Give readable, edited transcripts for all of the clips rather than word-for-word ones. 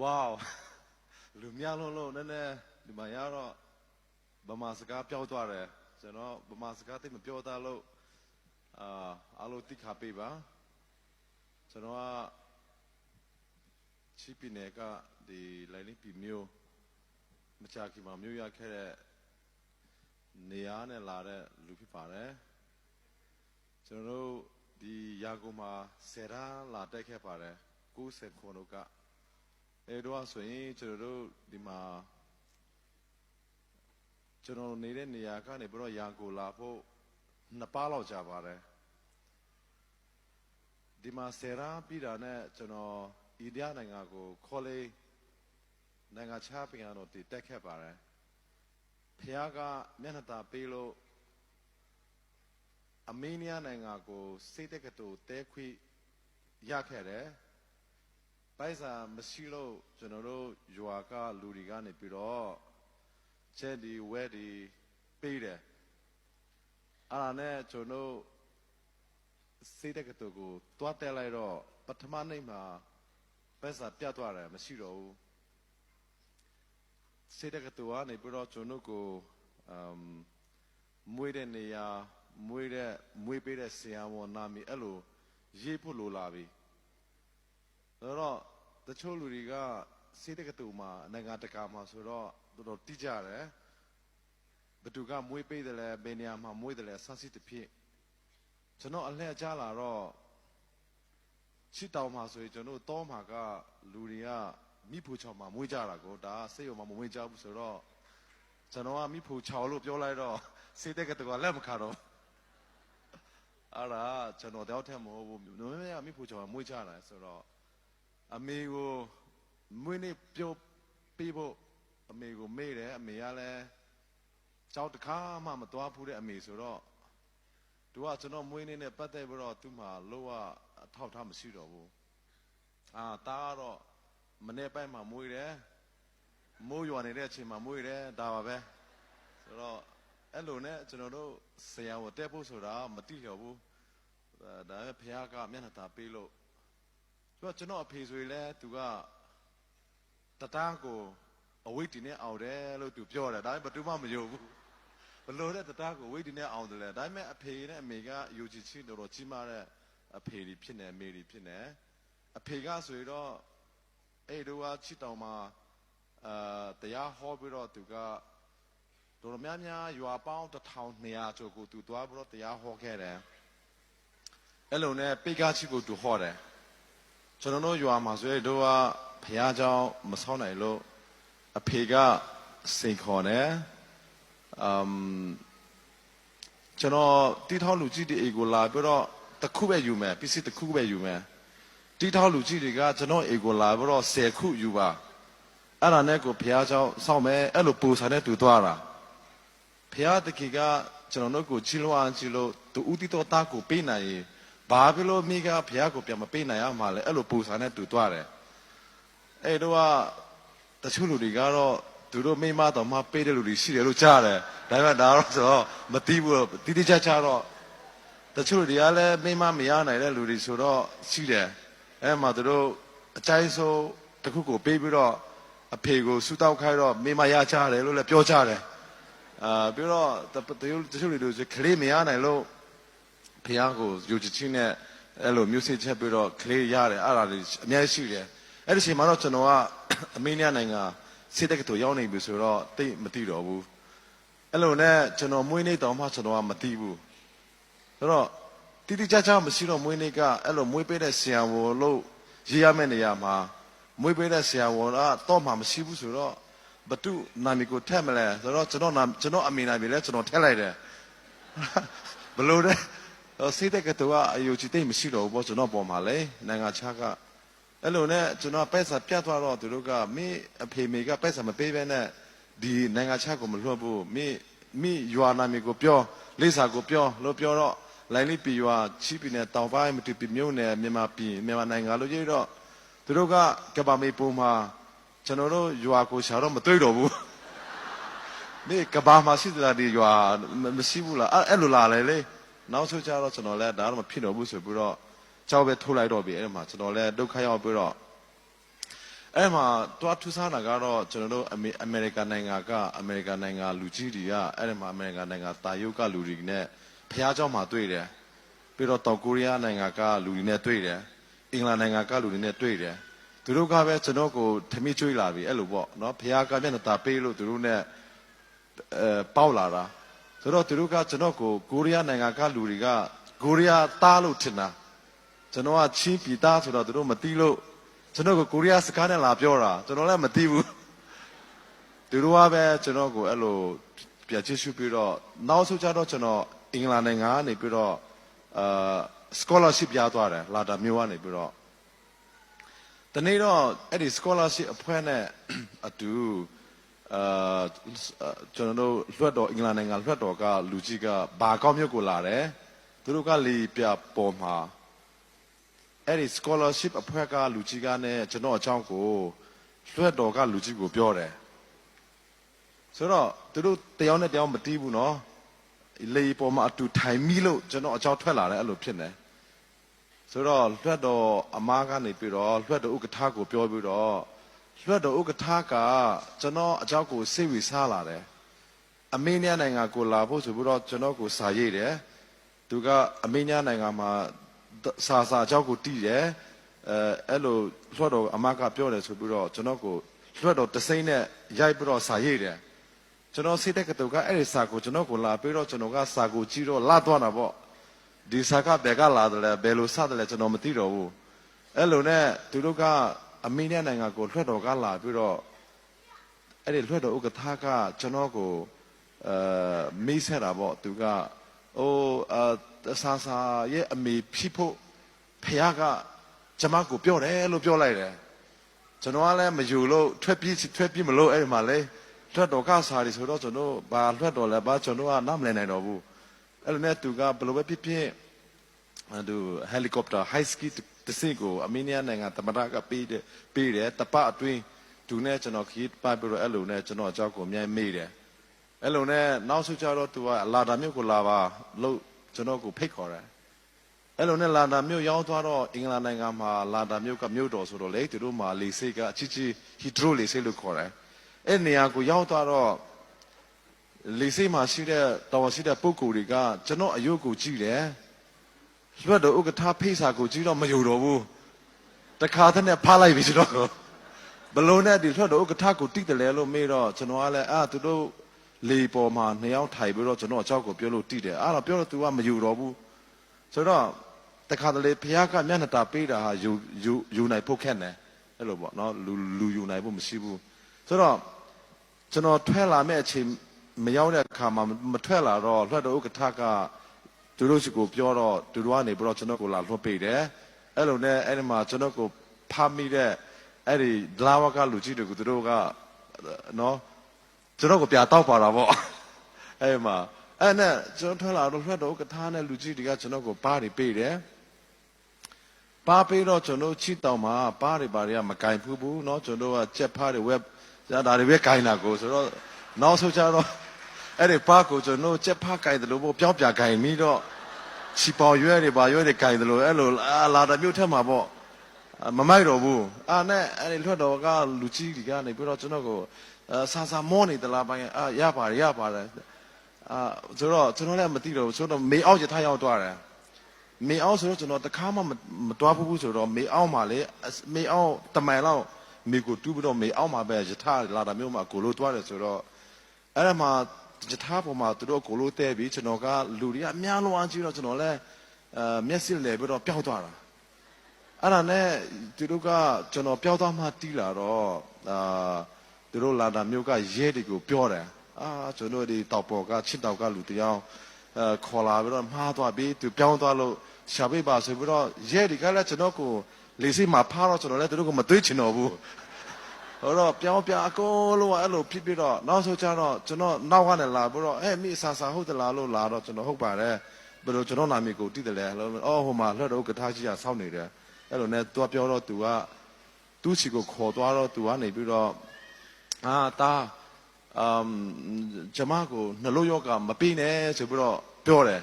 ว้าวလူများလုံးလုံးနည်းနည်းဒီမှာရတော့ဗမာစကားပြောသွားတယ်ကျွန်တော်ဗမာစကားသိမပြောသားလို့အားလုံးသိခါပေးပါကျွန်တော်ကချီပီနယ်ကဒီလိုင်းလေးပြည်မျိုးမချခင်မှာမျိုးရခဲ့တဲ့နေရာနဲ့လာတဲ့လူဖြစ်ပါတယ်ကျွန်တော်တို့ဒီရာကုန်မှာဆယ်ရာလာတက်ခဲ့ပါတယ်90ခုကအဲ့တော့ဆိုရင်ကျွန်တော်တို့ဒီမှာကျွန်တော်နေတဲ့နေရာကနေပြီးတော့ရာကုန်လာဖို့2ပါးလောက်ကြာပါတယ်ဒီမှာဆယ်ရာပြည်တာနဲ့ကျွန်တော်အိန္ဒိယနိုင်ငံကိုခေါ်လေနိုင်ငံခြားပြန်တော့တက်ခဲ့ပါတယ်ဖះကမျက်နှာตาပေးလို့အမေးနီးယားနိုင်ငံကိုစိတ်တက်ကတူတဲခွေရခဲ့တယ်ပိုက်စာမရှိလို့ကျွန်တော်တို့ရွာကလူတွေကနေပြီးတော့ချက်ဒီဝဲဒီပေးတယ်အဲ့ဒါနဲ့ကျွန်တော်စိတ်တက်ကတူကိုတွားတက်လိုက်တော့ပထမနေ့မှာပိုက်စာပြတ်သွားတယ်မရှိတော့ဘူးစိတ်တက်ကတူကနေပြီးတော့ကျွန်တော်ကိုမွေးတဲ့နေရာမွေးပေးတဲ့ဆရာဝန်နာမည်အဲ့လိုရေးဖို့လိုလာပြီအဲ့တော့တချို့လူတွေကစိတ်တက်ကတူမှာနိုင်ငံတကာမှာဆိုတော့တော်တော်တိကျတယ်ဘသူကမွေးပေးတယ်လဲဘယ်နေရာမှာမွေးတယ်လဲစသဖြင့်ကျွန်တော်အလှည့်ကြားလာတော့ချစ်တောင်မှာဆိုရင်ကျွန်တော်တောမှာကလူတွေကမိဖို့ချောင်းမှာမွေးကြတာကိုဒါစိတ်ရောမှာမမွေးကြဘူးဆိုတော့ကျွန်တော်ကမိဖို့ချောင်းလို့ပြောလိုက်တော့စိတ်တက်ကတူကလက်မခါတော့အဲ့ဒါကျွန်တော်တောက်ထက်မဟုတ်ဘူးနွေးမရမိဖို့ချောင်းမှာမွေးကြတာဆိုတော့အမေကိုမွေးနေပြောပေးဖို့အမေကိုမေးတယ်အမေကလည်းကြောက်တခါမှမသွားဘူးတဲ့အမေဆိုတော့သူကကျွန်တော်မွေးနေတဲ့ပတ်သက်ပြီးတော့သူ့မှာလောကအထောက်ထားမရှိတော့ဘူးတားတော့မနေ့ပိုင်းမှာမွေးတယ်မိုးရွာနေတဲ့အချိန်မှာမွေးတယ်ဒါပါပဲဆိုတော့အဲ့လိုနဲ့ကျွန်တော်တို့ဆရာကိုတက်ဖို့ဆိုတာမတိလျော်ဘူးဒါပေမဲ့ဖះကမျက်နှာตาပေးလို့ကျွန်တော်အဖေဆိုရင်လည်းသူကတတန်းကိုအဝိတ်တင်နဲ့အောင်တယ်လို့သူပြောတယ်ဒါပေမဲ့ဘယ်သူမှမယုံဘူးဘလို့တဲ့တတန်းကိုဝိတ်တင်နဲ့အောင်တယ်လေဒါပေမဲ့အဖေနဲ့အမေကယူချီချင်းတော်ကြီးမားတဲ့အဖေကြီးဖြစ်နေအမေကြီးဖြစ်နေအဖေကဆိုရင်တော့အဲ့တို့ကချစ်တောင်မှာတရားဟောပြီးတော့သူကတော်များများရွာပေါင်း1200ကျော်ကိုသူသွားပြီးတော့တရားဟောခဲ့တယ်အဲ့လိုနဲ့ပိတ်ကားချစ်ကိုသူဟောတယ်ကျွန်တော်တို့ရွာမှာဆိုရင်တို့ကဘုရားကျောင်းမဆောင်းနိုင်လို့အဖေကစိန်ခေါ်တယ်ကျွန်တော်တီးထောင်းလူကြီးတွေအိမ်ကိုလာပြီးတော့တစ်ခုပဲယူမယ်ပစ္စည်းတစ်ခုပဲယူမယ်တီးထောင်းလူကြီးတွေကကျွန်တော်အိမ်ကိုလာပြီးတော့10ခုယူပါအဲ့ဒါနဲ့ကိုဘုရားကျောင်းစောင့်မယ်အဲ့လိုပူစာနဲ့တူသွားတာဘုရားတခင်ကကျွန်တော်တို့ကိုကြီးလွှမ်းကြည့်လို့သူဥတီတော်သားကိုပေးနိုင်ရင်ဘာဖြစ်လို့မိကဘုရားကိုပြန်မပေးနိုင်ရမှာလဲအဲ့လိုပူစာနဲ့တူသွားတယ်အဲ့တော့တချို့လူတွေကတော့သူတို့မိမတော်မှပေးတဲ့လူတွေရှိတယ်လို့ကြားတယ်ဒါပေမဲ့ဒါတော့ဆိုတော့မသိဘူးတိတိကျကျတော့တချို့လူတွေကလည်းမိမမရနိုင်တဲ့လူတွေဆိုတော့ရှိတယ်အဲ့မှာသူတို့အချိုင်းဆိုတခုကိုပေးပြီးတော့အဖေကိုဆူတောက်ခိုင်းတော့မိမရချတယ်လို့လည်းပြောကြတယ်ပြီးတော့တချို့လူတွေခလေးမရနိုင်လို့ဖះကိုယူချချင်းနဲ့အဲ့လိုမျိုးစစ်ချက်ပြီးတော့ခလေးရတယ်အဲ့ဒါတွေအများကြီးရှိတယ်အဲ့ဒီအချိန်မှာတော့ကျွန်တော်ကအမေနီးယားနိုင်ငံစစ်တက်ကတူရောက်နေပြီဆိုတော့တိတ်မသိတော့ဘူးအဲ့လိုနဲ့ကျွန်တော်မွေးနေ့တောင်မှကျွန်တော်ကမသိဘူးဆိုတော့တိတိကျကျမရှိတော့မွေးနေ့ကအဲ့လိုမွေးပေးတဲ့ဆရာဝန်လို့ရေးရမယ့်နေရာမှာမွေးပေးတဲ့ဆရာဝန်ကတော့မှမရှိဘူးဆိုတော့ဘသူနာမည်ကိုထည့်မလဲဆိုတော့ကျွန်တော်အမေနာမည်လဲကျွန်တော်ထည့်လိုက်တယ်ဘလို့လဲစိတ်တက်ကတူကအယူချီတိတ်မရှိတော့ဘူးပေါ့ကျွန်တော်ပေါ်မှာလေနိုင်ငံခြားကအဲ့လိုနဲ့ကျွန်တော်ပဲစာပြတ်သွားတော့သူတို့ကမိအဖေမေကပဲစာမပေးဘဲနဲ့ဒီနိုင်ငံခြားကိုမလွှတ်ဘူးမိရွာနာမည်ကိုပြောလိစာကိုပြောလို့ပြောတော့လိုင်းလေးပြည်ရွာချီးပြည်နဲ့တောင်ပိုင်းမတူပြည်မြို့နယ်မြန်မာနိုင်ငံလို့ရေးတော့သူတို့ကကဘာမေပုံမှာကျွန်တော်တို့ရွာကိုရှာတော့မတွေ့တော့ဘူးမိကဘာမှာရှိတဲ့ဒီရွာမရှိဘူးလားအဲ့လိုလာလေနောက်ဆုံးကျတော့ကျွန်တော်လည်းဒါတော့မဖြစ်တော့ဘူးဆိုပြီးတော့ကြောက်ပဲထိုးလိုက်တော့ပြီအဲ့မှာကျွန်တော်လည်းဒုက္ခရောက်ပြီးတော့ Emma, to a Tusana Garo, General American Nanga, American Nanga, Lucidia, Emma American Nanga, Tayuka Lurine, Piaggio Matuide, Pero Tokuria Nanga, Lurine Tuide, England Nanga, Lurine Tuide. To look at Chanoco, Temichu Lavi, Elubo, no Piaga Veneta Pelo, Turune Paulara. So to look at Chanoco, Guria Nanga, Luriga, Guria Talutina. Chanoa Chimpita, so that the Matilo. ကျွန်တော်ကကိုရီးယားစကားနဲ့လာပြောတာကျွန်တော်လည်းမသိဘူးသူတို့ကပဲကျွန်တော်ကိုအဲ့လိုပြန်ချစ်ရှုပြီးတော့နောက်ဆုံးကျတော့ကျွန်တော်အင်္ဂလန်နိုင်ငံကနေပြီးတော့scholarship ရသွားတယ်လာတာမျိုးကနေပြီးတော့တနေ့တော့အဲ့ဒီ scholarship အဖွဲ့နဲ့အတူကျွန်တော်တို့လွှတ်တော်အင်္ဂလန်နိုင်ငံလွှတ်တော်ကလူကြီးကဘာကောင်းမြို့ကိုလာတယ်သူတို့ကလေပြပေါ်မှာအဲ့ဒီ scholarship အဖွဲ့ကလူကြီးကနဲ့ကျွန်တော်အကြောင်းကိုလွှတ်တော်ကလူကြီးကိုပြောတယ်ဆိုတော့သူတို့တယောက်နဲ့တယောက်မတီးဘူးနော်လေပေါ်မှာအတူထိုင်မိလို့ကျွန်တော်အကြောင်းထွက်လာတယ်အဲ့လိုဖြစ်နေဆိုတော့လွှတ်တော်အမားကနေပြီးတော့လွှတ်တော်ဥက္ကဋ္ဌကိုပြောပြီးတော့လွှတ်တော်ဥက္ကဋ္ဌကကျွန်တော်အကြောင်းကိုစိတ်ဝီစားလာတယ်အမေးနိုင်ငံကိုလာဖို့ဆိုပြီးတော့ကျွန်တော်ကိုစာရေးတယ်သူကအမေးနိုင်ငံမှာစာအကြောင်းကိုတီးတယ်အဲ့လိုလွှတ်တော်အမကပြောတယ်ဆိုပြီးတော့ကျွန်တော်ကိုလွှတ်တော်တစိမ့်နဲ့ရိုက်ပြီးတော့စာရေးတယ်ကျွန်တော်စိတ်တက်ကတူကအဲ့ဒီစာကိုကျွန်တော်ကိုလာပြီးတော့ကျွန်တော်ကစာကိုကြည့်တော့လာသွားတာပေါ့ဒီစာကဘယ်ကလာတယ်လဲဘယ်လိုစတယ်လဲကျွန်တော်မသိတော့ဘူးအဲ့လိုနဲ့သူတို့ကအမေနိုင်ငံကိုလွှတ်တော်ကလာပြီးတော့အဲ့ဒီလွှတ်တော်ဥက္ကဋ္ဌကကျွန်တော်ကိုမေးဆက်တာပေါ့သူကအိုးစာရဲ့အမေဖြစ်ဖို့ဖခင်ကကျမကိုပြောတယ်လို့ပြောလိုက်တယ်ကျွန်တော်ကလည်းမယူလို့ထွက်ပြေးမလို့အဲ့ဒီမှာလေလွှတ်တော်ကစားရီဆိုတော့ကျွန်တော်ဘာလွှတ်တော်လဲဘာကျွန်တော်ကနားမလည်နိုင်တော့ဘူးအဲ့လိုနဲ့သူကဘယ်လိုပဲဖြစ်ဖြစ်သူဟယ်လီကော်ပတာဟိုက်စကီတစိကိုအမေနီးယားနိုင်ငံတမတာကပေးတယ်တပအတွင်းသူနဲ့ကျွန်တော်ခီးပါပြီးတော့အဲ့လိုနဲ့ကျွန်တော်အကြောက်ကိုအများမေးတယ်အဲ့လိုနဲ့နောက်ဆုံးကျတော့သူကလာတာမြို့ကိုလာပါလို့ကျွန်တော်ကိုဖိတ်ခေါ်တယ်အဲ့လိုနဲ့လာတာမြို့ရောက်သွားတော့အင်္ဂလန်နိုင်ငံမှာလာတာမြို့ကမြို့တော်ဆိုတော့လေသူတို့မှာလေဆိပ်ကအချစ်ဟီဒရိုလေဆိပ်လို့ခေါ်တယ်အဲ့နေရာကိုရောက်သွားတော့လေဆိပ်မှာရှိတဲ့တော်ရှိတဲ့ပုဂ္ဂိုလ်တွေကကျွန်တော်အယုတ်ကိုကြည့်တယ်လွှတ်တော်ဥက္ကဋ္ဌဖိတ်စာကိုကြည့်တော့မယုံတော့ဘူးတခါတည်းနဲ့ဖားလိုက်ပြီကျွန်တော်ဘလုံးနဲ့ဒီလွှတ်တော်ဥက္ကဋ္ဌကိုတိတယ်လဲလို့မေးတော့ကျွန်တော်ကလည်းသူတို့လေပေါ်မှာနှစ်ယောက်ထိုင်ပြီးတော့ကျွန်တော်အကြောက်ကိုပြောလို့တိတယ်အဲ့တော့ပြောတော့ तू ကမယူတော့ဘူးဆိုတော့တခါတလေဖခင်ကမျက်နှာတာပေးတာဟာယူနိုင်ဖို့ခက်တယ်အဲ့လိုပေါ့နော်လူယူနိုင်ဖို့မရှိဘူးဆိုတော့ကျွန်တော်ထွက်လာမဲ့အချိန်မရောက်တဲ့အခါမှာမထွက်လာတော့လွှတ်တော်ဥက္ကဋ္ဌကသူတို့စီကိုပြောတော့သူတို့ကနေပြီးတော့ကျွန်တော်ကိုလာလွှတ်ပေးတယ်အဲ့လိုနဲ့အဲ့ဒီမှာကျွန်တော်ကိုဖမ်းမိတဲ့အဲ့ဒီဒလာဝကလူကြီးတွေကိုသူတို့ကနော်ကျွန်တော်ကိုပြတောက်ပါတာပေါ့အဲ့မှာအဲ့နဲ့ကျွန်တော်ထွက်လာတော့လွှတ်တော်ဥက္ကဋ္ဌနဲ့လူကြီးတွေကကျွန်တော်ကိုပါးတွေပေးတယ်ပါးပေးတော့ကျွန်တော်ချစ်တောင်မှာပါးတွေပါတွေကမကင်ဘူးเนาะကျွန်တော်ကကြက်ဖားတွေဝက်ဒါတွေပဲကင်တာကိုဆိုတော့နောက်ဆုံးကျတော့အဲ့ဒီပါးကိုကျွန်တော်ကြက်ဖားကင်တယ်လို့ပြောင်းပြကင်ပြီးတော့ချီပေါရွဲတွေကင်တယ်လို့အဲ့လိုလာတာမျိုးထက်မှာပေါ့မမိုက်တော့ဘူးနဲ့အဲ့ဒီလွှတ်တော်ကလူကြီးတွေကနေပြီးတော့ကျွန်တော်ကိုစာမောနေသလားပိုင်းရပါတယ်ဆိုတော့ကျွန်တော်လည်းမသိတော့ဘူးဆိုတော့မေအောက်ရထားရောက်သွားတယ်မေအောက်ဆိုတော့ကျွန်တော်တခါမှမတွားဘူးဆိုတော့မေအောက်မှာလေမေအောက်တမိုင်လောက်မေကိုတူးပြီးတော့မေအောက်မှာပဲရထားလာတာမျိုးမှာကိုလိုတွားတယ်ဆိုတော့အဲ့ဒါမှရထားပေါ်မှာသူတို့ကိုလိုတဲပြီးကျွန်တော်ကလူတွေအများလုံးအားကြီးတော့ကျွန်တော်လည်းမျက်စိလဲပြီးတော့ပျောက်သွားတာအဲ့ဒါနဲ့သူတို့ကကျွန်တော်ပျောက်သွားမှတီးလာတော့သူတို့လာတာမျိုးကရဲတွေကိုပြောတယ်ကျွန်တော်ဒီတောက်ပေါ်ကချစ်တောက်ကလူတယောက်ခေါ်လာပြီးတော့မှားသွားပြီးသူပြောင်းသွားလို့ရှာပေးပါဆိုပြီးတော့ရဲတွေကလည်းကျွန်တော်ကိုလေဆိပ်မှာဖားတော့ကျွန်တော်လည်းသူတို့ကိုမတွေးချင်တော့ဘူးဟောတော့ပြောင်းပြအကုန်လုံးအဲ့လိုဖြစ်ပြီးတော့နောက်ဆုံးကျတော့ကျွန်တော်နောက်ကနေလာပြီးတော့မိအစာဟုတ်တယ်လားလို့လာတော့ကျွန်တော်ဟုတ်ပါတယ်ဘယ်လိုကျွန်တော်နာမည်ကိုတည်တယ်လဲဟိုမှာလွှတ်တော်ဥက္ကဋ္ဌကြီးကစောင့်နေတယ်အဲ့လိုနဲ့သူကပြောတော့သူကသူ့ချီကိုခေါ်သွားတော့သူကနေပြီးတော့တာကျမကိုနှလုံးရောဂါမပေးနဲ့ဆိုပြီးတော့ပြောတယ်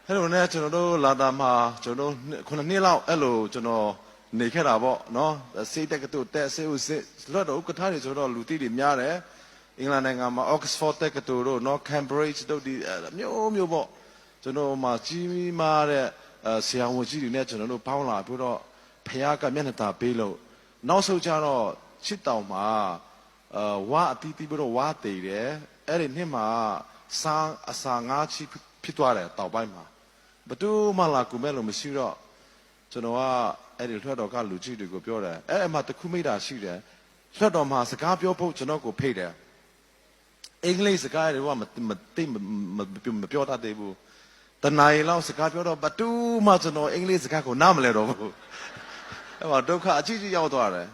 အဲ့လိုနဲ့ကျွန်တော်တို့လာတာမှာကျွန်တော်9နှစ်လောက်အဲ့လိုကျွန်တော် နေခဲ့တာပေါ့နော်စိတ်တက်ကတူတက်ဆေးဦးစစ်လွတ်တော့ဥက္ကဋ္ဌတွေဆိုတော့လူတိတွေများတယ်အင်္ဂလန်နိုင်ငံမှာ Oxford တက်ကတူတို့နော် Cambridge တို့ဒီမျိုးပေါ့ကျွန်တော်မှာကြီးမားတဲ့ဆရာဝန်ကြီးတွေနဲ့ကျွန်တော်တို့ပေါင်းလာပြီးတော့ဖခင်ကမျက်နှာသာပေးလို့နောက်ဆုံးကျတော့ချစ်တောင်မှာဝါအတီးတီးပြီးတော့ဝါတည်တယ်အဲ့ဒီနှစ်မှာစားအစာငါးချီဖြစ်သွားတယ်တောက်ပိုင်းမှာဘယ်သူမှလာကူမဲ့လို့မရှိတော့ကျွန်တော်ကအဲ့ဒီလွှတ်တော်ကလူကြီးတွေကိုပြောတယ်အဲ့အမှတခုမိတာရှိတယ်လွှတ်တော်မှာစကားပြောဖို့ကျွန်တော်ကိုဖိတ်တယ်အင်္ဂလိပ်စကားတွေကမပြောတတ်သေးဘူးတနင်္လာရီလောက်စကားပြောတော့ဘယ်သူမှကျွန်တော်အင်္ဂလိပ်စကားကိုနားမလဲတော့ဘူးအဲ့မှာဒုက္ခအကြီးကြီးရောက်သွားတယ်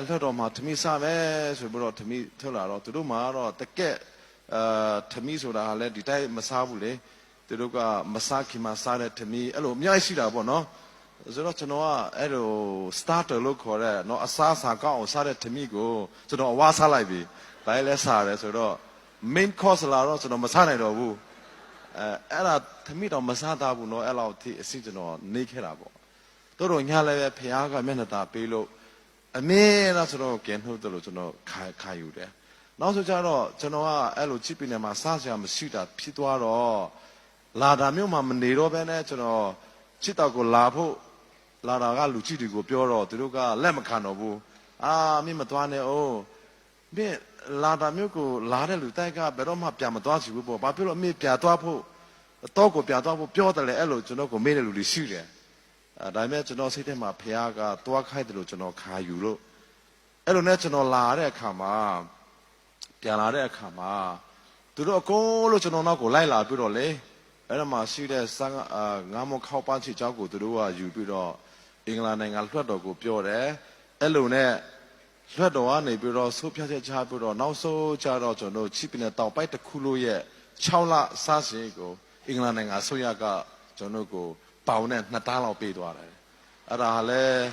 လွှတ်တော်မှာထမင်းစားမယ်ဆိုပြီးတော့ထမင်းထုတ်လာတော့သူတို့မှာတော့တကက်ထမင်းဆိုတာလည်းဒီတိုင်းမစားဘူးလေသူတို့ကမစားခင်မှာစားတဲ့ထမင်းအဲ့လိုအများကြီးရှိတာပေါ့နော်ဆိုတော့ကျွန်တော်ကအဲ့လို starter လို့ခေါ်တဲ့နော်အစားအစာကောင်းအောင်စားတဲ့ထမင်းကိုကျွန်တော်အဝါစားလိုက်ပြီဒါလည်းလဲစားတယ်ဆိုတော့ main course လာတော့ကျွန်တော်မစားနိုင်တော့ဘူးအဲ့ဒါထမင်းတော့မစားတတ်ဘူးနော်အဲ့လောက်ထိအစစ်ကျွန်တော်နေခဲ့တာပေါ့တို့ညလည်းပဲဖခင်ကမျက်နှာသာပေးလို့အမေတော့ကျွန်တော်ကင်ထုတ်တယ်လို့ကျွန်တော်ခါယူတယ်နောက်ဆိုကြတော့ကျွန်တော်ကအဲ့လိုချစ်ပင်နေမှာစားစရာမရှိတာဖြစ်သွားတော့လာတာမျိုးမှမနေတော့ဘဲနဲ့ကျွန်တော်ချစ်တော်ကိုလာဖို့လာတာကလူကြီးတွေကိုပြောတော့သူတို့ကလက်မခံတော့ဘူးမင်းမသွားနဲ့အိုးမင်းလာတာမျိုးကိုလာတဲ့လူတိုက်ကဘယ်တော့မှပြန်မသွားချင်ဘူးပေါ့ဘာဖြစ်လို့အမေပြန်သွားဖို့တော့ကိုပြန်သွားဖို့ပြောတယ်လေအဲ့လိုကျွန်တော်ကိုမေးတဲ့လူတွေရှိတယ်ဒါပေမဲ့ကျွန်တော်စိတ်ထဲမှာဖခင်ကသွားခိုက်တယ်လို့ကျွန်တော်ခါယူလို့အဲ့လိုနဲ့ကျွန်တော်လာတဲ့အခါမှာပြန်လာတဲ့အခါမှာသူတို့အကုန်လို့ကျွန်တော်နောက်ကိုလိုက်လာပြီးတော့လေအဲ့ဒါမှရှိတဲ့ငါးမခောက်ပန်းချီเจ้าကိုသူတို့ကယူပြီးတော့အင်္ဂလန်နိုင်ငံလွှတ်တော်ကိုပြောတယ်အဲ့လိုနဲ့လွှတ်တော်ကနေပြီးတော့ဆိုးဖြတ်ချက်ချပြီးတော့နောက်ဆုံးကျတော့ကျွန်တော်ချိပင်းတဲ့တောင်ပိုက်တစ်ခုလို့ရဲ့6လစားစင်ကိုအင်္ဂလန်နိုင်ငံဆိုရကကျွန်တော်ကိုပေါင်နဲ့2တန်းလောက်ပေးသွားတယ်အဲ့ဒါလည်း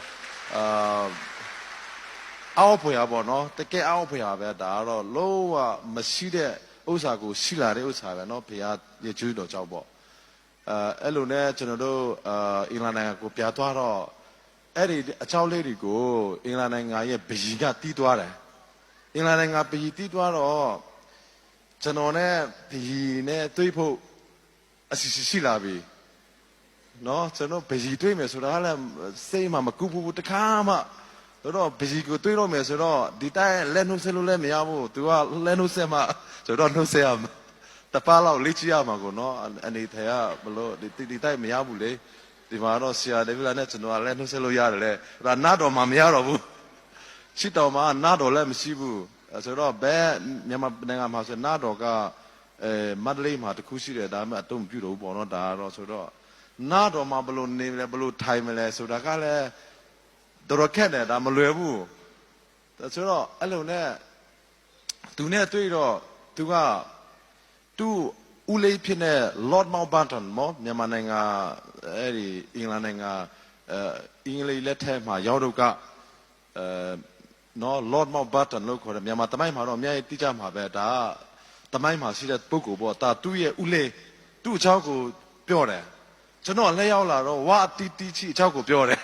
အောက်ဖွယ်ပေါ့နော်တကယ်အောက်ဖွယ်ပဲဒါကတော့လုံးဝမရှိတဲ့ဥစ္စာကိုရှိလာတဲ့ဥစ္စာပဲနော်ဖေရကျွေးတော်ကြောက်ပေါ့အဲ့လိုနဲ့ကျွန်တော်တို့အင်္ဂလန်နိုင်ငံကိုပြသွားတော့အဲ့ဒီအချောက်လေးတွေကိုအင်္ဂလန်နိုင်ငံရဲ့ဘီကတီးသွားတယ်အင်္ဂလန်နိုင်ငံဘီတီးသွားတော့ကျွန်တော်နဲ့ဘီနဲ့တွေးဖို့အစီရှိလာပြီနော်ကျွန်တော်ဘီတွေးမယ်ဆိုတာလည်းစိတ်မှမကူဘူးတခါမှတော့ဘီကိုတွေးတော့မယ်ဆိုတော့ဒီတိုင်းလက်နှုတ်ဆက်လို့လည်းမရဘူးသူကလက်နှုတ်ဆက်မှဆိုတော့နှုတ်ဆက်ရမှာတပတ်လောက်လေ့ကျင့်ရမှာကိုနော်အနေထိုင်ရဘလို့ဒီတိုင်းမရဘူးလေဒီမှာတော့ဆရာဒေဗလာနဲ့ကျွန်တော်ကလည်းနှုတ်ဆက်လို့ရတယ်လေဒါနားတော်မှမရတော့ဘူးချစ်တော်မှနားတော်လည်းမရှိဘူးဆိုတော့ဘယ်မြန်မာနိုင်ငံမှာဆိုနားတော်ကမန္တလေးမှာတခုရှိတယ်ဒါပေမဲ့အတုံးမပြုတ်တော့ဘူးပေါ့နော်ဒါကတော့ဆိုတော့နားတော်မှာဘလို့နေလဲဘလို့ထိုင်မလဲဆိုတာကလည်းတော်ခက်တယ်ဒါမလွယ်ဘူးဆိုတော့အဲ့လိုနဲ့သူနဲ့တွေ့တော့သူကသူ့ဦးလေးဖြစ်တဲ့ Lord Mountbatten မောမြန်မာနိုင်ငံအဲ့ဒီအင်္ဂလန်နိုင်ငံအင်္ဂလိပ်လက်ထက်မှာရောက်တော့ကနော် Lord Mountbatten လို့ခေါ်တယ်မြန်မာတမိုင်းမှာတော့အများကြီးသိကြမှာပဲဒါတမိုင်းမှာရှိတဲ့ပုဂ္ဂိုလ်ပေါ့ဒါသူ့ရဲ့ဦးလေးသူ့အချောက်ကိုပြောတယ်ကျွန်တော်လက်ရောက်လာတော့ဝါတီတီချီအချောက်ကိုပြောတယ်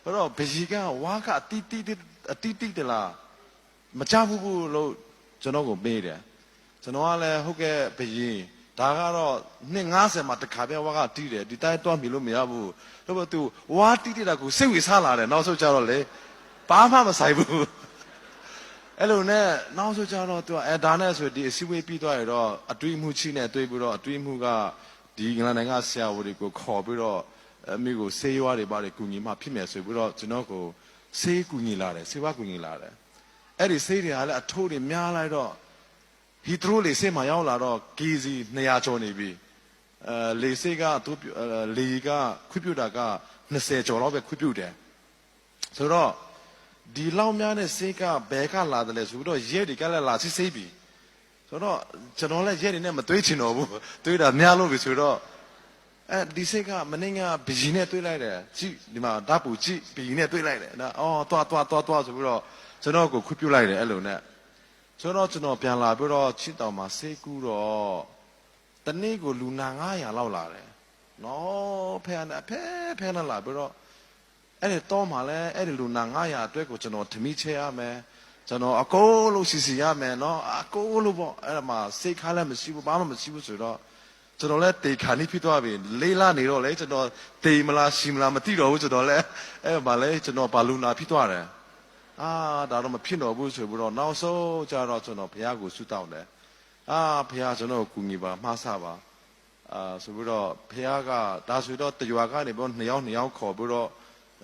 အဲ့တော့ဘီကဝါကအတီတီတလားမချဘူးလို့ကျွန်တော်ကိုမေးတယ်ကျွန်တော်ကလည်းဟုတ်ကဲ့ဘီဒါကတော့250မှာတစ်ခါပဲဝါကတီးတယ်ဒီတိုင်းတော့မြည်လို့မရဘူးတော့သူဝါတီးတာကိုစိတ်ဝင်စားလာတယ်နောက်ဆုံးကျတော့လေဘာမှမဆိုင်ဘူးအဲ့လိုနဲ့နောက်ဆုံးကျတော့သူကဒါနဲ့ဆိုဒီအစည်းအဝေးပြီးသွားရတော့အတွေးမှုချိနဲ့တွေးပြီးတော့အတွေးမှုကဒီငလန်နိုင်ငံဆရာဝန်တွေကိုခေါ်ပြီးတော့အမိကိုဆေးရွားတွေပါတယ်ကူညီမှဖြစ်မယ်ဆိုပြီးတော့ကျွန်တော်ကိုဆေးကူညီလာတယ်ဆေးဝါးကူညီလာတယ်အဲ့ဒီဆေးတွေကလည်းအထိုးတွေများလိုက်တော့ဟီဒရိုလေဆေးမှရောက်လာတော့ KG 200ကျော်နေပြီလေဆေးကသူလေကခွပြတာက20ကျော်လောက်ပဲခွပြတယ်ဆိုတော့ဒီလောက်များတဲ့ဆေးကဘယ်ကလာတယ်လဲဆိုတော့ရဲတွေကလည်းလာဆေးပြီဆိုတော့ကျွန်တော်လည်းရဲတွေနဲ့မတွေးချင်တော့ဘူးတွေးတာများလို့ပြီဆိုတော့ဒီစိတ်ကမင်းကဘီနဲ့တွေးလိုက်တယ်ကြည့်ဒီမှာဓာတ်ပူကြည့်ဘီနဲ့တွေးလိုက်တယ်နော်အော်သွားဆိုပြီးတော့ကျွန်တော်ကိုခွပြလိုက်တယ်အဲ့လိုနဲ့ဆိုတော့ကျွန်တော်ပြန်လာပြီးတော့ချစ်တော်မှာဆေးကူးတော့တနေ့ကိုလူနာ900လောက်လာတယ်နော်ဖဲနဲ့လာပြီးတော့ အဲ့ဒီတော့မှလည်းအဲ့ဒီလူနာ900အတွက်ကိုကျွန်တော်ထမိချဲရမယ်ကျွန်တော်အကိုလို့စီရမယ်နော်အကိုလို့ပေါ့အဲ့ဒါမှစိတ်ခါလည်းမရှိဘူးဘာမှမရှိဘူးဆိုတော့ကျွန်တော်လည်းတေခါနေဖြစ်သွားပြီလေးလာနေတော့လေကျွန်တော်တေမလားရှိမလားမသိတော့ဘူးကျွန်တော်လည်းအဲ့ဘာလဲကျွန်တော်ဘာလူနာဖြစ်သွားတယ်ဒါတော့မဖြစ်တော့ဘူးဆိုပြီးတော့နောက်ဆုံးကျတော့ကျွန်တော်ဘုရားကိုဆုတောင်းတယ်ဘုရားကျွန်တော်ကိုကူညီပါမှားဆပါဆိုပြီးတော့ဘုရားကဒါဆိုတော့တရွာကနေပြီးတော့2ယောက်ခေါ်ပြီးတော့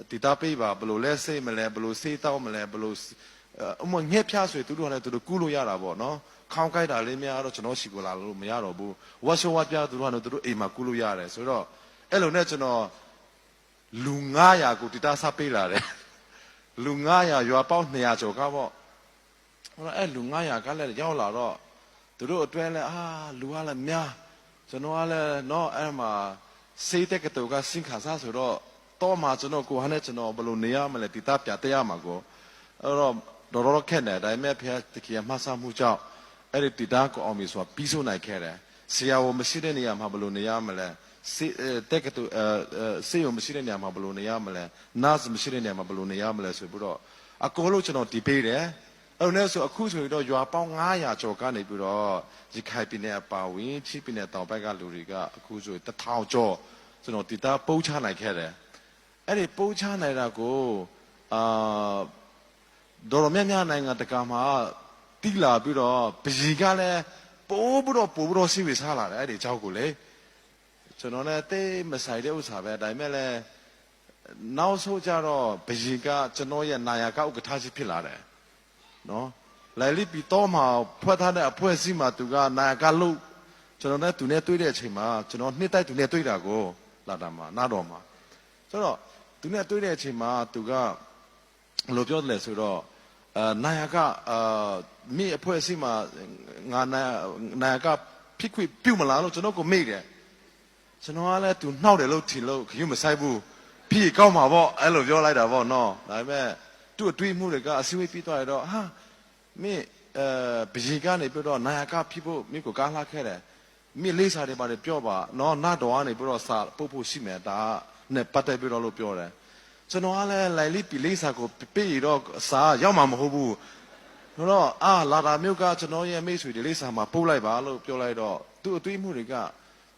တီတာပေးပါဘယ်လိုလဲစိတ်မလဲဘယ်လိုစိတ်တောင်းမလဲဘယ်လိုညက်ဖြားဆိုသူတို့ကလည်းသူတို့ကူးလို့ရတာပေါ့နော်ခေါင်းကိုက်တာလေးများတော့ကျွန်တော်ရှိကိုလာလို့မရတော့ဘူးဝတ်ရှောဝတ်ပြသူတို့ကလည်းသူတို့အိမ်မှာကူးလို့ရတယ်ဆိုတော့အဲ့လိုနဲ့ကျွန်တော်လူ900ကိုတီတာစားပေးလာတယ်လူ900ရွာပေါင်း200ကျော်ကပေါ့အဲ့လူ900ကလည်းရောက်လာတော့သူတို့အတွဲလဲလူကလည်းများကျွန်တော်ကလည်းနော်အဲ့မှာစေးတဲ့ကတူကစင်ခါစားဆိုတော့မှကျွန်တော်ကိုဟာနဲ့ကျွန်တော်ဘယ်လိုနေရမလဲတီတာပြတဲ့ရမှာကိုအဲ့တော့တော်ခက်တယ်ဒါပေမဲ့ဖះတကယ်မှဆမှုကြောင့်အဲ့ဒီတီတာကိုအောင်ပြီဆိုတာပြီးဆုံးနိုင်ခဲ့တယ်ဆရာဝန်မရှိတဲ့နေရာမှာဘယ်လိုနေရမလဲတဲ့ကတူစေယုံမရှိတဲ့နေရာမှာဘယ်လိုနေရမလဲနားမရှိတဲ့နေရာမှာဘယ်လိုနေရမလဲဆိုပြီးတော့အကောလို့ကျွန်တော်တီးပေးတယ်အဲ့နဲ့ဆိုအခုဆိုတော့ရွာပေါင်း900ကျော်ကနေပြီးတော့ရခိုင်ပြည်နယ်အပါဝင်ချင်းပြည်နယ်တောင်ဘက်ကလူတွေကအခုဆို1000ကျော်ကျွန်တော်တီတာပို့ချနိုင်ခဲ့တယ်အဲ့ဒီပို့ချနိုင်တာကိုဒေါ်များနိုင်ငံတကာမှာတိလာပြီးတော့ပကြီးကလည်းပိုးပြီးတော့စီဝေစားလာတယ်အဲ့ဒီအကြောင်းကိုလေကျွန်တော်လည်းတိတ်မဆိုင်တဲ့ဥစ္စာပဲဒါပေမဲ့လည်းနောက်ဆုံးကြတော့ပကြီးကကျွန်တော်ရဲ့နာယာကဥက္ကဋ္ဌကြီးဖြစ်လာတယ်နော်လိုက်လိပြီးတော့မှဖွဲ့ထားတဲ့အဖွဲ့အစည်းမှာသူကနာယာကလို့ကျွန်တော်နဲ့သူနဲ့တွေ့တဲ့အချိန်မှာကျွန်တော်နှစ်တိုက်သူနဲ့တွေ့တာကိုလာတာမှာနားတော်မှာဆိုတော့သူနဲ့တွေ့တဲ့အချိန်မှာသူကလို့ပြောတယ်ဆိုတော့နာယာကမိအဖွဲ့အစည်းမှာငါနာယာကဖြစ်ခွင့်ပြုမလားလို့ကျွန်တော်ကိုမေးတယ်ကျွန်တော်ကလည်းသူနှောက်တယ်လို့ထင်လို့ခရုမဆိုင်ဘူးဖြစ်ကောင်းမှာပေါ့အဲ့လိုပြောလိုက်တာပေါ့နော်ဒါပေမဲ့သူ့အတွေးမှုတွေကအစည်းအဝေးပြီးသွားရတော့မင်းဘီကနေပြီးတော့နာယာကဖြစ်ဖို့မင်းကိုကားလှခဲ့တယ်မင်းလေးစားတယ်ပါတယ်ပြောပါနော်နာတော်ကနေပြီးတော့စာပို့ဖို့ရှိမယ်ဒါနဲ့ပတ်သက်ပြီးတော့လို့ပြောတယ်ကျွန်တော်ကလည်းလိုက်လိပြီလေးစာကိုပေးရတော့စာရောက်မှာမဟုတ်ဘူးတော့လာတာမျိုးကကျွန်တော်ရဲ့မိတ်ဆွေတွေလေးစာမှာပို့လိုက်ပါလို့ပြောလိုက်တော့သူ့အတွေးမှုတွေက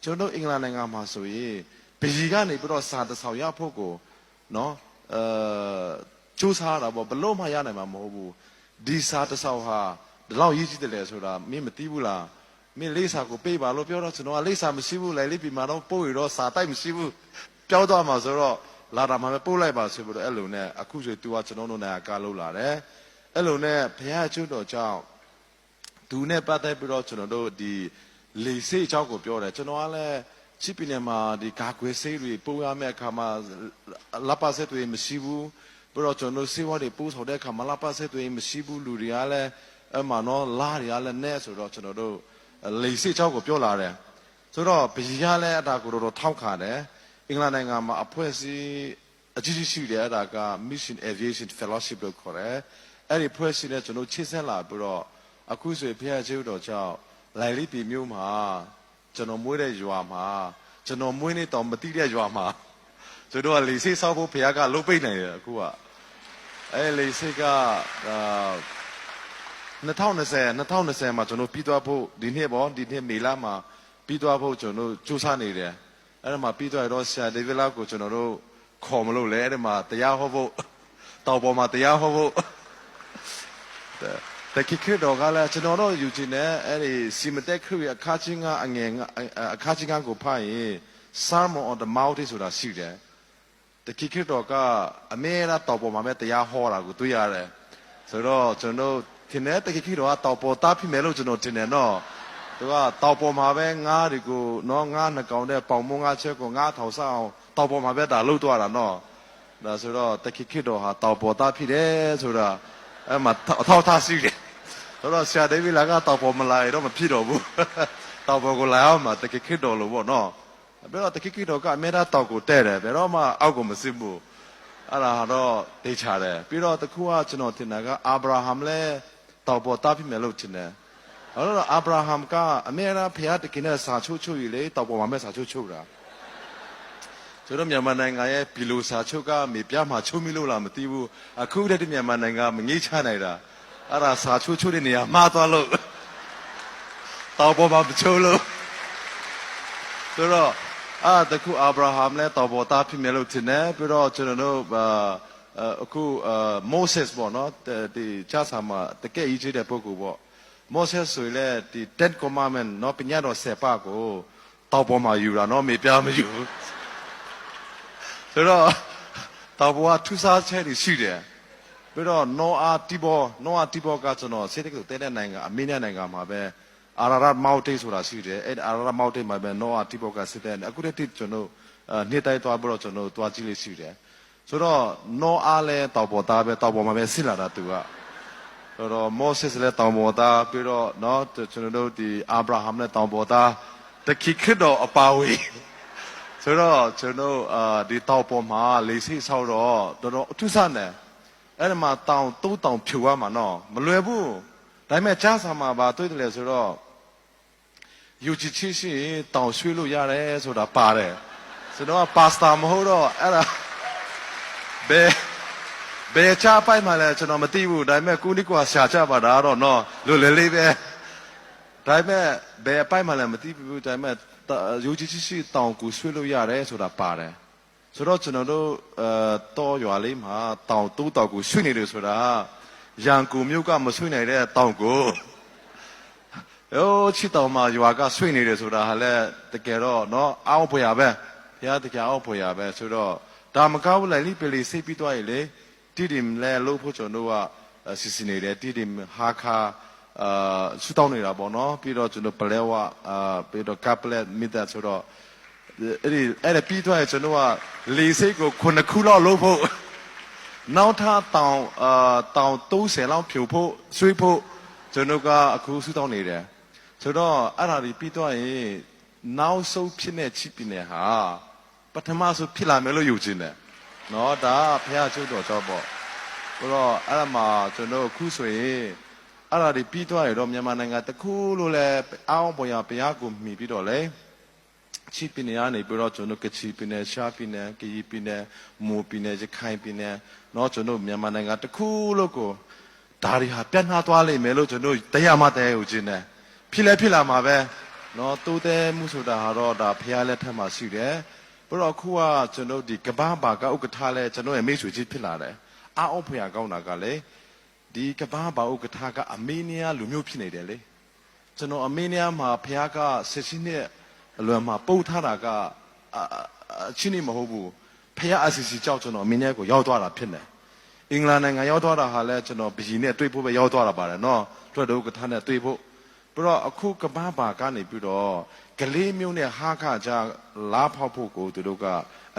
ကျွန်တော်အင်္ဂလန်နိုင်ငံမှာဆိုရင်ဘီကနေပြီးတော့စာတစောင်ရဖို့ကိုနော်စူးစမ်းတာပေါ့ဘလို့မှရနိုင်မှာမဟုတ်ဘူးဒီစာတစောင်ဟာဒီလောက်ရေးကြည့်တယ်လေဆိုတာမင်းမသိဘူးလားမင်းလေးစာကိုပေးပါလို့ပြောတော့ကျွန်တော်ကလေးစာမရှိဘူးလိုက်လိပြီမှာတော့ပို့ရတော့စာတိုက်မရှိဘူးပြောတော့မှာဆိုတော့လာတာမှပဲပို့လိုက်ပါဆိုပြီးတော့အဲ့လိုနဲ့အခုဆိုသူကကျွန်တော်တို့နိုင်ငံကားလို့လာတယ်အဲ့လိုနဲ့ဘုရားကျွတ်တော်ကြောင့်သူနဲ့ပတ်သက်ပြီးတော့ကျွန်တော်တို့ဒီလေစိတ်အကြောင်းကိုပြောတယ်ကျွန်တော်ကလည်းချစ်ပြည်နယ်မှာဒီကာကွယ်ဆေးတွေပို့ရမယ့်အခါမှာလပ်ပါဆက်တွေမရှိဘူးပြီးတော့ကျွန်တော်တို့ဆေးဝါးတွေပို့ဆောင်တဲ့အခါမှာလပ်ပါဆက်တွေမရှိဘူးလူတွေကလည်းအမှန်တော့လာတွေကလည်းနဲ့ဆိုတော့ကျွန်တော်တို့လေစိတ်အကြောင်းကိုပြောလာတယ်ဆိုတော့ဘုရားလည်းအတာကိုတော့ထောက်ခါတယ်အင်္ဂလန်နိုင်ငံမှာအဖွဲ့အစည်းအကြီးကြီးရှိတယ်အဲ့ဒါက Mission Aviation Fellowship လို့ခေါ်တယ်အဲ့ဒီအဖွဲ့အစည်းနဲ့ကျွန်တော်ချစ်ဆက်လာပြီးတော့အခုဆိုဖခင်ကျေးတော်ကြောင့်လိုက်လိပြီမျိုးမှာကျွန်တော်မွေးတဲ့ရွာမှာကျွန်တော်မွေးနေတော့မတိတဲ့ရွာမှာကျွန်တော်ကလေဆိပ်ဆောက်ဖို့ဖခင်ကလှုပ်ပိတ်နေတယ်အခုကအဲ့လေဆိပ်က2020မှာကျွန်တော်ပြီးသွားဖို့ဒီနှစ်မေလမှာပြီးသွားဖို့ကျွန်တော်စူးစမ်းနေတယ်အဲ့ဒါမှပြီးသွားတော့ဆရာဒေးဗစ်လာကိုကျွန်တော်တို့ခေါ်မလို့လဲအဲ့ဒါမှတရားဟောဖို့တောင်ပေါ်မှာတရားဟောဖို့တခိခေတော့ကလည်းကျွန်တော်တို့ယူချင်တဲ့အဲ့ဒီစီမတက်ခရအခါချင်းကအငယ်အခါချင်းကကိုဖတ်ရင် Sermon on the Mount ဆိုတာရှိတယ်တခိခေတော့ကအမေရာတောင်ပေါ်မှာပဲတရားဟောတာကိုတွေ့ရတယ်ဆိုတော့ကျွန်တော်ထင်တယ်တခိခေတော့ကတောင်ပေါ်တားဖြစ်မယ်လို့ကျွန်တော်ထင်တယ်နော်သူကတောင်ပေါ်မှာပဲငါးတွေကိုနော်ငါးနှကောင်တဲ့ပေါင်မုံငါးချက်ကိုငါးထောင်ဆောင်တောင်ပေါ်မှာပဲဒါလှုပ်သွားတာနော်ဒါဆိုတော့တခိခေတော့ဟာတောင်ပေါ်တားဖြစ်တယ်ဆိုတာအဲ့မှာအထောက်ထားရှိတယ်ဆိုတော့ဆရာဒေးဗစ်လာကတောင်ပေါ်မလာတော့မဖြစ်တော့ဘူးတောင်ပေါ်ကိုလာအောင်မှာတခိခေတော်လို့ပေါ့နော်ပြီးတော့တခိခေတော်ကအမေရာတောင်ကိုတဲ့တယ်ဘယ်တော့မှအောက်ကိုမစစ်ဘူးအဲ့ဒါတော့ဒေချတယ်ပြီးတော့တခုကကျွန်တော်ထင်တာကအာဗြဟံလည်းတောင်ပေါ်တားဖြစ်မယ်လို့ထင်တယ်အဲ့တော့အာဗြဟံကအမေရာဖျားတကင်းနဲ့စာချုပ်ချုပ်ရလေတောင်ပေါ်မှာမဲ့စာချုပ်ချုပ်တာ ဆိုတော့မြန်မာနိုင်ငံရဲ့ဘီလိုစာချုပ်ကမေပြမှာချုပ်မိလို့လားမသိဘူးအခုတည်းကမြန်မာနိုင်ငံမငေးချနိုင်တာအဲ့ဒါစာချုပ်ချုပ်တဲ့နေရာမှားသွားလို့တောက်ပေါ်မှာမချုပ်လို့ဆိုတော့တခုအာဗြဟံလည်းတောက်ပေါ်သားဖြစ်မယ်လို့ထင်တယ်ပြီးတော့ကျွန်တော်တို့အခုမိုးဆက်ပေါ့နော်ဒီချာစာမှာတကယ်ကြီးတဲ့ပုဂ္ဂိုလ်ပေါ့မိုးဆက်ဆိုရင်လည်းဒီ Ten Commandment နော်ပညာတော်10ပါးကိုတောက်ပေါ်မှာယူတာနော်မေပြမယူဆိုတော့တောက်ပေါ်ကထူးခြားချက်တွေရှိတယ်ပြီးတော့နောအာတီဘောကကျွန်တော်စိတ်တကယ်တဲတဲ့နိုင်ငံအမေနဲ့နိုင်ငံမှာပဲအာရာရတ်မောက်တေးဆိုတာရှိတယ်အဲ့အာရာရတ်မောက်တေးမှာပဲနောအာတီဘောကစစ်တဲ့အခုတည်းကျွန်တော်နေ့တိုင်းသွားပြီးတော့ကျွန်တော်တွားကြည့်လို့ရှိတယ်ဆိုတော့နောအားလဲတောက်ပေါ်သားပဲတောက်ပေါ်မှာပဲစစ်လာတာသူကဆိုတော့မောဆက်လည်းတောင်ပေါ်သားပြီးတော့နော်ကျွန်တော်တို့ဒီအာဗြဟံလည်းတောင်ပေါ်သားတခိခရစ်တော်အပါဝေဆိုတော့ကျွန်တော်ဒီတောင်ပေါ်မှာလေဆိပ်ဆောက်တော့တော်အထူးဆန်းတယ်အဲ့ဒီမှာတောင်ဖြူရမှာနော်မလွယ်ဘူးဒါပေမဲ့ကြားစာမှာပါတွေ့တယ်လေဆိုတော့ယူချီချီရှိတောင်ရွှေ့လို့ရတယ်ဆိုတာပါတယ်ဆိုတော့ပါစတာမဟုတ်တော့အဲ့ဒါဘယ်ချပိုက်မှလည်းကျွန်တော်မသိဘူးဒါပေမဲ့ကုနိကွာရှာချပါတာတော့နော်လွယ်လေးပဲဒါပေမဲ့ဘယ်ပိုက်မှလည်းမသိဘူးဒါပေမဲ့ယူချီချီတောင်ကိုရွှေ့လို့ရတယ်ဆိုတာပါတယ်ဆိုတော့ကျွန်တော်တို့တော့ရွာလေးမှာတောင်ကိုရွှေ့နေတယ်ဆိုတာရန်ကုန်မြို့ကမရွှေ့နိုင်တဲ့တောင်ကိုချစ်တောင်မှာရွာကရွှေ့နေတယ်ဆိုတာဟာလည်းတကယ်တော့နော်အောက်ဖွယ်ရပဲဘုရားတကယ်အောက်ဖွယ်ရပဲဆိုတော့ဒါမကောက်ဘူးလိုက်လိပလီစိတ်ပြီးသွားရလေတိတိမလဲလို့ဖို့ကျွန်တော်တို့ကစီစီနေတယ်တိတိဟာခါဆူတောင်းနေတာပေါ့နော်ပြီးတော့ကျွန်တော်ပလဲဝပြီးတော့ကပ်လက်မိသားဆိုတော့အဲ့ဒါပြီးသွားရင်ကျွန်တော်ကလေစိတ်ကို9ခုလောက်လို့ဖို့နောက်ထပ်တောင်30လောက်ဖြိုဖို့ဆွေးဖို့ကျွန်တော်ကအခုဆူတောင်းနေတယ်ဆိုတော့အဲ့ဒါဒီပြီးသွားရင်နောက်ဆုံးဖြစ်နေချစ်ပြနေဟာပထမဆုံးဖြစ်လာမယ်လို့ယူချင်တယ်နော်ဒါဖះကျုပ်တော်ကြောင့်ပေါ့ဆိုတော့အဲ့ဒါမှကျွန်တော်ခုဆိုရင်အဲ့ဒါဒီပြီးသွားရတော့မြန်မာနိုင်ငံတခုလို့လဲအောင်းပေါ်ရဘုရားကိုမှီပြီးတော့လေချစ်ပြနေရနေပြီးတော့ကျွန်တော်ကချီပြနေရှားပြနေကီပြနေမူပြနေရခိုင်ပြနေနော်ကျွန်တော်မြန်မာနိုင်ငံတခုလို့ကိုဒါတွေဟာပြန့်နှားသွားလိမ့်မယ်လို့ကျွန်တော်တရားမှတရားယူခြင်းတယ်ဖြစ်လာမှာပဲနော်တိုးတဲမှုဆိုတာဟာတော့ဒါဖះလက်ထက်မှာရှိတယ်ဘရောခုကကျွန်တော်ဒီကဘာဘာကဥက္ကဋ္ဌလဲကျွန်တော်ရဲ့မိတ်ဆွေကြီးဖြစ်လာတယ်အောက်ဖះကောင်းတာကလေဒီကဘာဘာဥက္ကဋ္ဌကအမေနီးယားလူမျိုးဖြစ်နေတယ်လေကျွန်တော်အမေနီးယားမှာဖះကဆက်ရှိနေအလွန်မှာပုတ်ထားတာကအချင်းနေမဟုတ်ဘူးဖះအစီစီကြောက်ကျွန်တော်အမေနီးယားကိုရောက်သွားတာဖြစ်နေအင်္ဂလန်နိုင်ငံရောက်သွားတာဟာလဲကျွန်တော်ဘီနဲ့တွေ့ဖို့ပဲရောက်သွားတာပါတယ်နော်တွေ့တော့ဥက္ကဋ္ဌနဲ့တွေ့ဖို့ပြီးတော့အခုကဘာဘာကနေပြီးတော့ကလေးမျိုးနဲ့ဟာခကြလာဖောက်ဖို့ကိုသူတို့က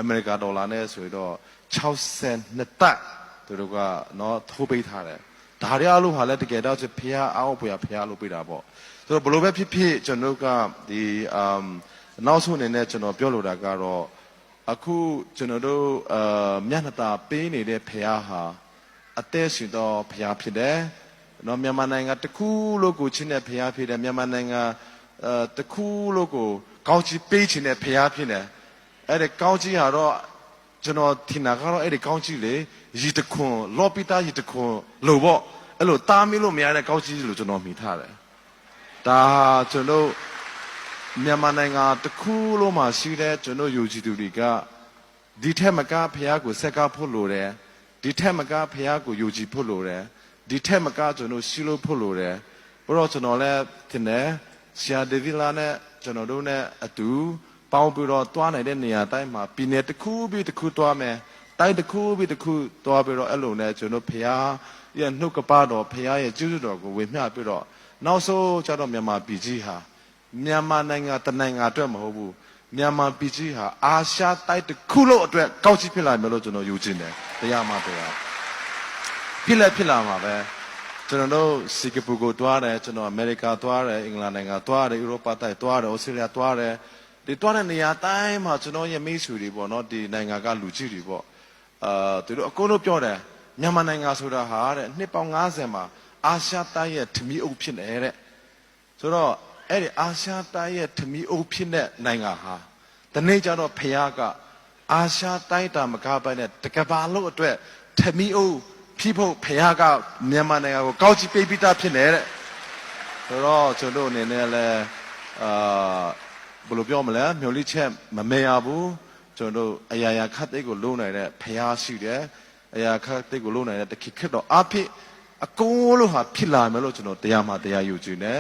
အမေရိကန်ဒေါ်လာနဲ့ဆိုတော့62တက်သူတို့ကနော်ထိုးပေးထားတယ်ဒါရအလို့ဟာလဲတကယ်တော့ဖះအောက်ဖះလို့ပေးတာပေါ့ဆိုတော့ဘလို့ပဲဖြစ်ကျွန်တော်ကဒီနောက်ဆုံးအနေနဲ့ကျွန်တော်ပြောလိုတာကတော့အခုကျွန်တော်တို့မျက်နှာตาပေးနေတဲ့ဖះဟာအသက်ရှင်တော့ဖះဖြစ်တယ်နော်မြန်မာနိုင်ငံတခုလို့ကိုချင်းတဲ့ဖះဖြစ်တယ်မြန်မာနိုင်ငံတခုလို့ကိုကောင်းချီးပေးခြင်းနဲ့ဖះဖြစ်တယ်အဲ့ဒီကောင်းချီးဟာတော့ကျွန်တော်ထင်တာကတော့အဲ့ဒီကောင်းချီးလေရီတခွန်လော်ပီတာရီတခွန်လို့ပေါ့အဲ့လိုတားမီးလို့မရတဲ့ကောင်းချီးလို့ကျွန်တော်မိထားတယ်ဒါကျွန်တော်မြန်မာနိုင်ငံတခုလို့မှရှိတဲ့ကျွန်တော်ယူကြည်သူတွေကဒီထက်မကဖះကိုဆက်ကားဖို့လိုတယ်ဒီထက်မကဖះကိုယူကြည်ဖို့လိုတယ်ဒီထက်မကကျွန်တော်ရှိလို့ဖို့လိုတယ်ဘရောကျွန်တော်လည်းထင်တယ်ဆရာဒေးဗစ်လာနဲ့ကျွန်တော်တို့နဲ့အတူပေါင်းပြီးတော့တွားနိုင်တဲ့နေရာတိုင်းမှာပြည်နယ်တစ်ခုပြီးတစ်ခုတွားမယ်တိုင်းတစ်ခုပြီးတစ်ခုတွားပြီးတော့အဲ့လိုနဲ့ကျွန်တော်ဖះရဲ့နှုတ်ကပတော်ဖះရဲ့ကျေးဇူးတော်ကိုဝေမျှပြီးတော့နောက်ဆုံးကျတော့မြန်မာပြည်ကြီးဟာမြန်မာနိုင်ငံတနိုင်ငံအတွက်မဟုတ်ဘူးမြန်မာပြည်ကြီးဟာအာရှတိုက်တစ်ခုလုံးအတွက်ကောက်ချစ်ဖြစ်လာမယ်လို့ကျွန်တော်ယူချင်တယ်တရားမှတရားဖြစ်လာမှာပဲကျွန်တော်တို့စင်ကာပူကိုတွားတယ်ကျွန်တော်အမေရိကတွားတယ်အင်္ဂလန်နိုင်ငံတွားတယ်ဥရောပတိုက်တွားတယ်ဩစတြေးလျတွားတယ်ဒီတွားတဲ့နေရာတိုင်းမှာကျွန်တော်ရဲ့မိတ်ဆွေတွေပေါ့နော်ဒီနိုင်ငံကလူကြီးတွေပေါ့သူတို့အကုန်လုံးပြောတယ်မြန်မာနိုင်ငံဆိုတာဟာတဲ့နှစ်ပေါင်း90မှာအာရှတိုက်ရဲ့ထမီးအုပ်ဖြစ်နေတဲ့ဆိုတော့အဲ့ဒီအာရှတိုက်ရဲ့ထမီးအုပ်ဖြစ်တဲ့နိုင်ငံဟာဒီနေ့ကျတော့ဖះက အာရှတိုင်းတာမကားပိုင်နဲ့တကဘာလို့အတွက်ထမီအိုးဖိဖို့ဖះကမြန်မာနိုင်ငံကိုကောက်ကြည့်ပေးပြီးသားဖြစ်နေတဲ့ဆိုတော့ကျွန်တော်အနေနဲ့လည်းဘယ်လိုပြောမလဲမျိုးလိချက်မမေ့ရဘူးကျွန်တော်အရာရာခတ်သိကိုလုံးနိုင်တဲ့ဖះရှိတယ်အရာခတ်သိကိုလုံးနိုင်တဲ့တခိခက်တော့အဖြစ်အကုန်လုံးဟာဖြစ်လာမယ်လို့ကျွန်တော်တရားမှတရားယူကြည့်နေ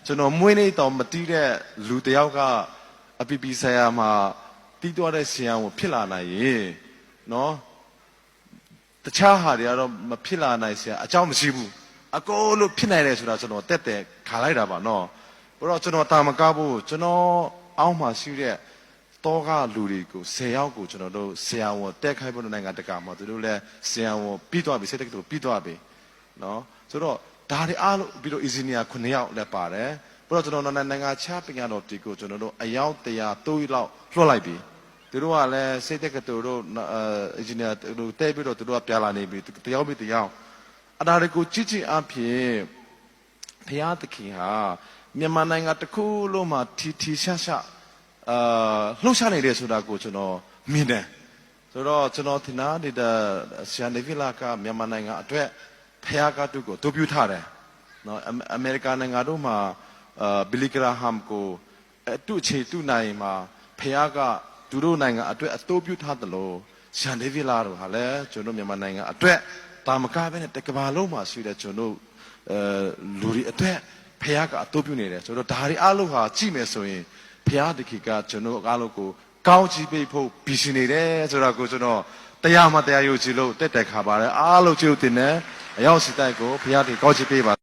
ကျွန်တော်မွေးနေ့တောင်မတီးတဲ့လူတယောက်ကအပီပီဆရာမှာတီးသွားတဲ့ဆရာကိုဖြစ်လာနိုင်ရင်နော်တခြားဟာတွေကတော့မဖြစ်လာနိုင်ဆရာအကြောင်းမရှိဘူးအကုန်လုံးဖြစ်နိုင်တယ်ဆိုတာကျွန်တော်တက်တယ်ခါလိုက်တာပါနော်ဘယ်တော့ကျွန်တော်တာမကားဘူးကျွန်တော်အောက်မှာရှိတဲ့တောကလူတွေကို10ယောက်ကိုကျွန်တော်တို့ဆရာဝန်တက်ခိုင်းဖို့နိုင်ငံတကာမှာသူတို့လည်းဆရာဝန်ပြီးသွားပြီစိတ်တက်ကတူပြီးသွားပြီနော်ဆိုတော့ဒါတွေအားလုံးပြီးတော့ engineer 9ယောက်လည်းပါတယ်ပြီးတော့ကျွန်တော်နိုင်ငံခြားပညာတော်တီကိုကျွန်တော်တို့အယောက်100 3လောက်လွှတ်လိုက်ပြီသူတို့ကလည်းစိတ်တက်ကတူတို့ engineer တို့တဲပြီးတော့သူတို့ကပြလာနေပြီတယောက်ပြီးတယောက်အဒါတွေကိုကြည့်ကြည့်အဖြစ်ဘုရားသခင်ဟာမြန်မာနိုင်ငံတစ်ခုလုံးမှာထီရှားရှားလှုပ်ရှားနေတယ်ဆိုတာကိုကျွန်တော်မြင်တယ်ဆိုတော့ကျွန်တော်ထင်တာဒီဆရာနေဗီလာကမြန်မာနိုင်ငံအတွက်ဖះကတူကိုတိုးပြထားတယ်နော်အမေရိကန်နိုင်ငံတို့မှာဘီလီဂရာဟမ်ကိုတူချေတူနိုင်မှာဖះကသူတို့နိုင်ငံအတွက်အတိုးပြထားတယ်လို့ဆရာနေဗီလာတို့ဟာလည်းကျွန်တော်မြန်မာနိုင်ငံအတွက်တာမကပဲနဲ့တကဘာလုံးမှာရှိတဲ့ကျွန်တော်လူတွေအတွက်ဖះကအတိုးပြနေတယ်ဆိုတော့ဒါတွေအားလုံးဟာကြည့်မယ်ဆိုရင်ဖះတခိကကျွန်တော်အားလုံးကိုကောင်းချီးပေးဖို့ပြီးရှင်နေတယ်ဆိုတော့ကိုကျွန်တော်တရားမှတရားယုံကြည်လို့တက်တက်ခါပါတယ်အားလုံးကျေးဇူးတင်တယ်အရောက်စီတိုက်ကိုဘုရားတင်ကောင်းချီးပေးပါ